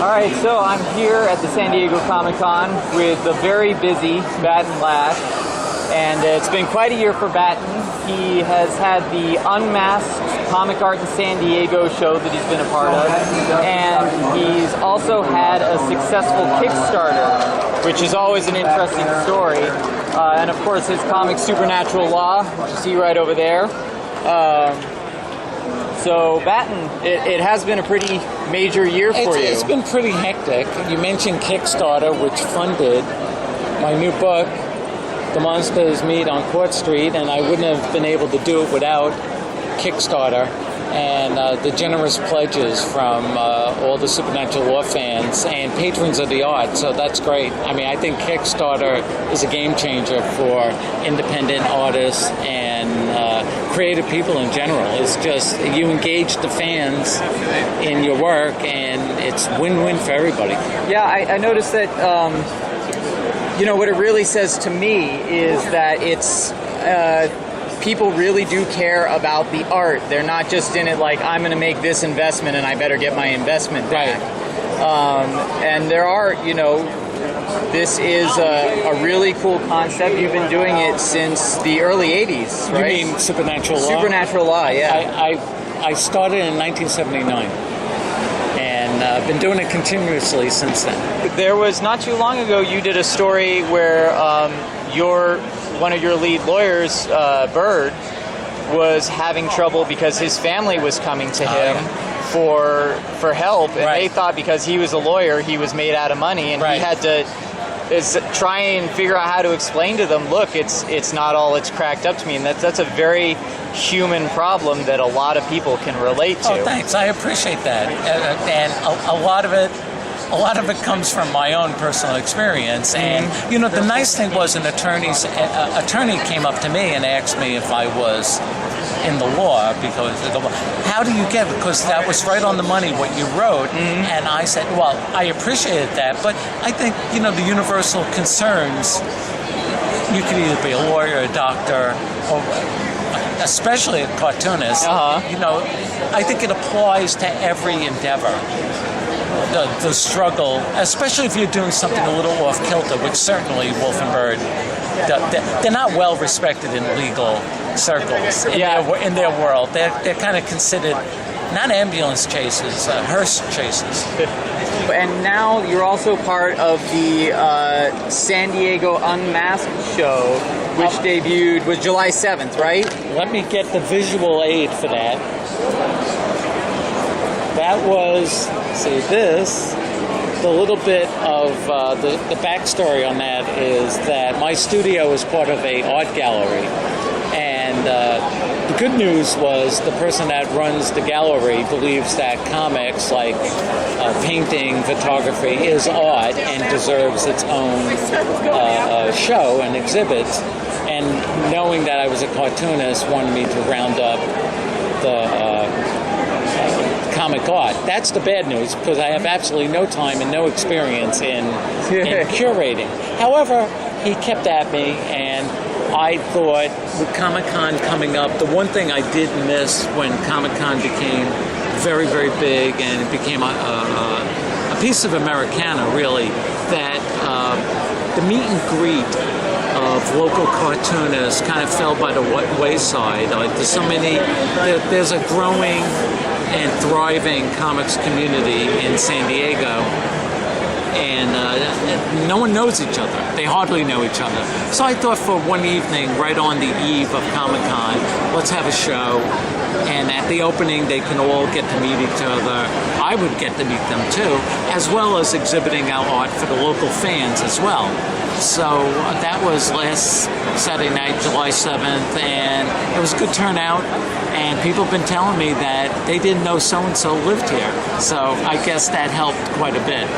Alright, so I'm here at the San Diego Comic-Con with the very busy Batton Lash, and it's been quite a year for Batton. He has had the Unmasked Comic Art in San Diego show that he's been a part of, and he's also had a successful Kickstarter, which is always an interesting story. And of course his comic Supernatural Law, which you see right over there. So Batton, it has been a pretty major year for you. It's been pretty hectic. You mentioned Kickstarter, which funded my new book, The Monsters Meet on Court Street, and I wouldn't have been able to do it without Kickstarter and the generous pledges from all the Supernatural Law fans and patrons of the art, so that's great. I mean, I think Kickstarter is a game changer for independent artists and creative people in general. It's just, you engage the fans in your work and it's win-win for everybody. Yeah, I noticed that, you know, what it really says to me is that it's people really do care about the art. They're not just in it like, I'm going to make this investment and I better get my investment back. Right. And there are, you know, this is a really cool concept. You've been doing it since the early 80s, right? You mean Supernatural Law? Supernatural Law, yeah. I started in 1979. And I've been doing it continuously since then. There was, not too long ago, you did a story where one of your lead lawyers, Bird, was having trouble because his family was coming to him for help, and they thought because he was a lawyer, he was made out of money, and he had to try and figure out how to explain to them, look, it's not all it's cracked up to me, and that's a very human problem that a lot of people can relate to. Oh, thanks. I appreciate that, and a lot of it comes from my own personal experience. And you know, the nice thing was an attorney came up to me and asked me if I was in the law, because how do you get it? Because that was right on the money what you wrote. And I said, well, I appreciated that, but I think, you know, the universal concerns, you could either be a lawyer, a doctor, or especially a cartoonist. You know, I think it applies to every endeavor. The struggle, especially if you're doing something a little off kilter, which certainly Wolf and Bird, they're not well respected in legal circles in their world. They're kind of considered not ambulance chases, hearse chases. And now you're also part of the San Diego Unmasked show, which debuted was July 7th, right? Let me get the visual aid for that. That was, see this, the little bit of the backstory on that is that my studio is part of a art gallery, and the good news was the person that runs the gallery believes that comics, like painting, photography, is art and deserves its own show and exhibit, and knowing that I was a cartoonist wanted me to round up the comic art. That's the bad news, because I have absolutely no time and no experience in curating. However, he kept at me, and I thought with Comic-Con coming up, the one thing I did miss when Comic-Con became very, very big and it became a piece of Americana, really, that the meet and greet of local cartoonists kind of fell by the wayside. Like there's a growing and thriving comics community in San Diego, and no one knows each other. They hardly know each other. So I thought for one evening, right on the eve of Comic-Con, let's have a show, and at the opening they can all get to meet each other. I would get to meet them too, as well as exhibiting our art for the local fans as well. So that was last Saturday night, July 7th, and it was a good turnout, and people have been telling me that they didn't know so-and-so lived here. So I guess that helped quite a bit.